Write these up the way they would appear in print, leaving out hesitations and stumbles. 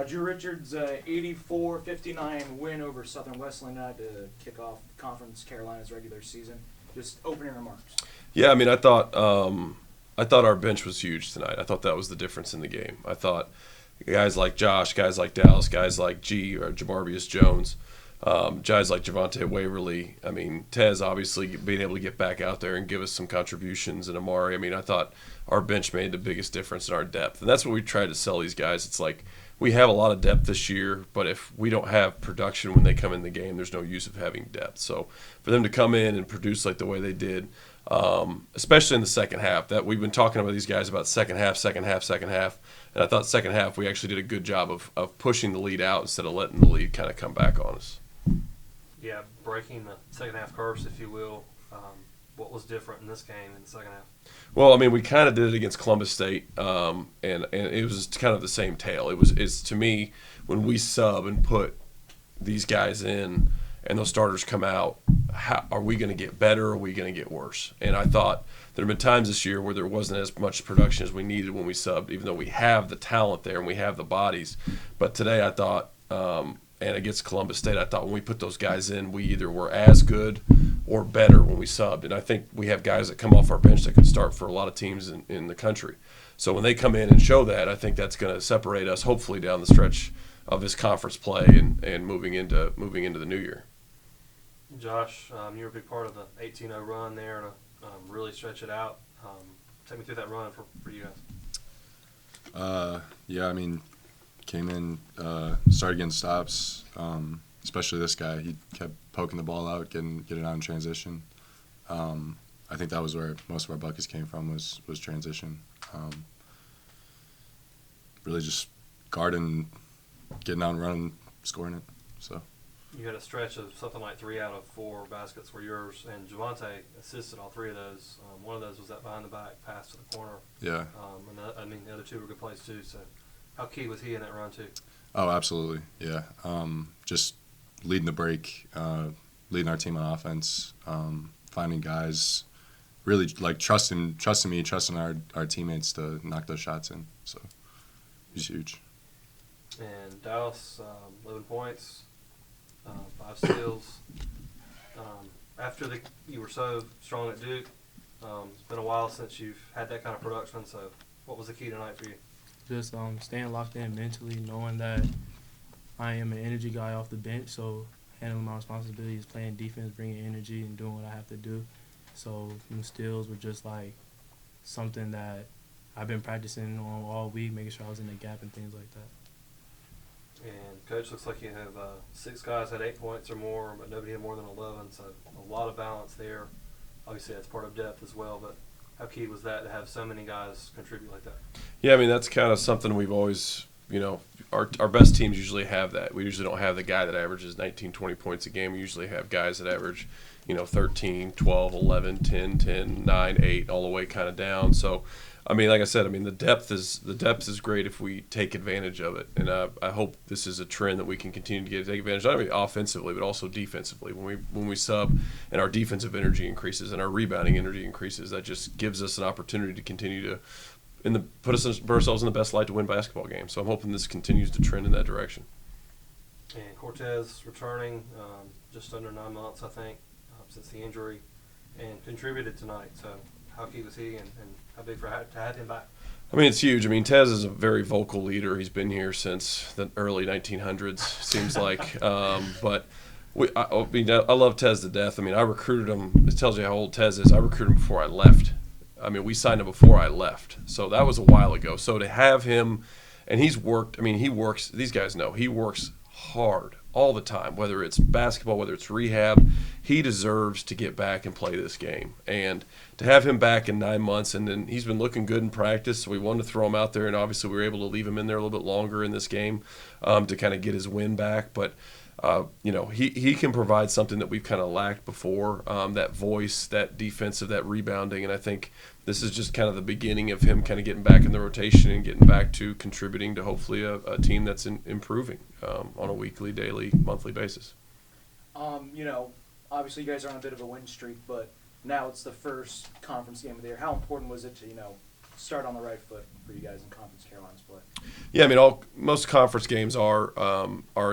Drew Richards' 84-59 win over Southern Wesleyan to kick off Conference Carolina's regular season. Just opening remarks. Yeah, I mean, I thought our bench was huge tonight. I thought that was the difference in the game. I thought guys like Josh, guys like Dallas, guys like G or Jamarvius Jones, guys like Javante Waverly. I mean, Tez obviously being able to get back out there and give us some contributions, and Amari. I mean, I thought our bench made the biggest difference in our depth, and that's what we tried to sell these guys. It's like we have a lot of depth this year, but if we don't have production when they come in the game, there's no use of having depth. So for them to come in and produce like the way they did, especially in the second half, that we've been talking about these guys about second half, and I thought second half we actually did a good job of pushing the lead out instead of letting the lead kind of come back on us. Yeah, breaking the second half curse, if you will. What was different in this game in the second half? Well, I mean, we kind of did it against Columbus State, and it was kind of the same tale. It's to me, when we sub and put these guys in and those starters come out, how, are we going to get better or are we going to get worse? And I thought there have been times this year where there wasn't as much production as we needed when we subbed, even though we have the talent there and we have the bodies. But today I thought, and against Columbus State, I thought when we put those guys in, we either were as good or better when we subbed. And I think we have guys that come off our bench that can start for a lot of teams in the country. So when they come in and show that, I think that's going to separate us hopefully down the stretch of this conference play and moving into the new year. Josh, you were a big part of the 18-0 run there to really stretch it out. Take me through that run for you guys. Yeah, I mean, came in, started getting stops, especially this guy. He kept poking the ball out, getting it out in transition. I think that was where most of our buckets came from was transition. Really just guarding, getting out and running, scoring it. So. You had a stretch of something like 3 out of 4 baskets were yours, and Javante assisted all 3 of those. One of those was that behind-the-back pass to the corner. Yeah. And the other 2 were good plays too. So, how key was he in that run too? Oh, absolutely. Yeah. Just leading the break, leading our team on offense, finding guys, really like trusting me, trusting our teammates to knock those shots in. So, he's huge. And Dallas, 11 points. 5 steals. After you were so strong at Duke, it's been a while since you've had that kind of production. So, what was the key tonight for you? Just staying locked in mentally, knowing that I am an energy guy off the bench. So, handling my responsibilities, playing defense, bringing energy, and doing what I have to do. So, them steals were just like something that I've been practicing on all week, making sure I was in the gap and things like that. And, Coach, looks like you have 6 guys had 8 points or more, but nobody had more than 11, so a lot of balance there. Obviously, that's part of depth as well, but how key was that to have so many guys contribute like that? Yeah, I mean, that's kind of something we've always, our best teams usually have that. We usually don't have the guy that averages 19, 20 points a game. We usually have guys that average, 13, 12, 11, 10, 10, 9, 8, all the way kind of down. So, I mean, like I said, the depth is great if we take advantage of it, and I hope this is a trend that we can continue to take advantage of, not only offensively but also defensively. When we sub and our defensive energy increases and our rebounding energy increases, that just gives us an opportunity to continue to put ourselves in the best light to win basketball games. So I'm hoping this continues to trend in that direction. And Cortez returning just under 9 months, I think, since the injury, and contributed tonight. So how key was he, and how big to have him back? I mean, it's huge. I mean, Tez is a very vocal leader. He's been here since the early 1900s, seems like. But I love Tez to death. I mean, I recruited him. It tells you how old Tez is. I recruited him before I left. I mean, we signed him before I left. So that was a while ago. So to have him, and he's worked. I mean, he works. These guys know he works hard all the time, whether it's basketball, whether it's rehab. He deserves to get back and play this game. And to have him back in 9 months, and then he's been looking good in practice, so we wanted to throw him out there, and obviously we were able to leave him in there a little bit longer in this game to kind of get his win back. But, he can provide something that we've kind of lacked before, that voice, that defensive, that rebounding, and I think this is just kind of the beginning of him kind of getting back in the rotation and getting back to contributing to hopefully a team that's improving on a weekly, daily, monthly basis. Obviously you guys are on a bit of a win streak, but now it's the first conference game of the year. How important was it to, start on the right foot for you guys in Conference Carolina's play? Yeah, I mean, most conference games are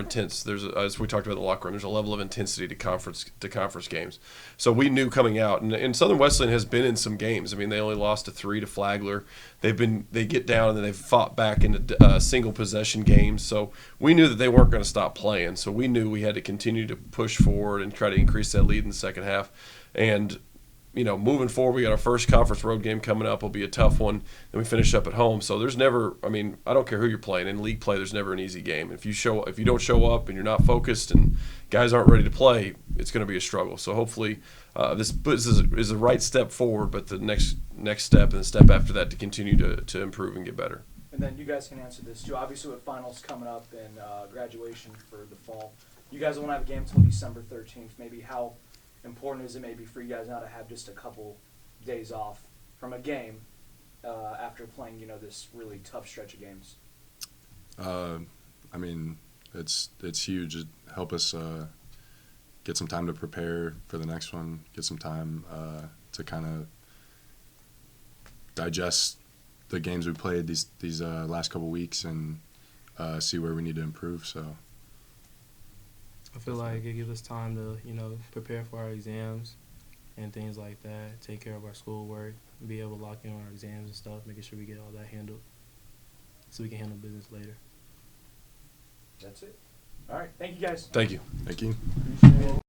intense. There's, as we talked about in the locker room, there's a level of intensity to conference games. So we knew coming out, and Southern Wesleyan has been in some games. I mean, they only lost to 3 to Flagler. They get down and then they've fought back into single possession games. So we knew that they weren't going to stop playing. So we knew we had to continue to push forward and try to increase that lead in the second half. And moving forward, we got our first conference road game coming up. Will be a tough one. Then we finish up at home. So there's never, I mean, I don't care who you're playing in league play. There's never an easy game. If you don't show up and you're not focused and guys aren't ready to play, it's going to be a struggle. So hopefully, this is the right step forward. But the next step and the step after that to continue to improve and get better. And then you guys can answer this too. Obviously, with finals coming up and graduation for the fall, you guys won't have a game until December 13th. Maybe how important is it maybe for you guys now to have just a couple days off from a game after playing, this really tough stretch of games? I mean, it's huge. It help us get some time to prepare for the next one. Get some time to kind of digest the games we played these last couple weeks and see where we need to improve. So I feel like it gives us time to, prepare for our exams and things like that, take care of our schoolwork, be able to lock in on our exams and stuff, making sure we get all that handled so we can handle business later. That's it. All right. Thank you, guys. Thank you. thank you. Appreciate it.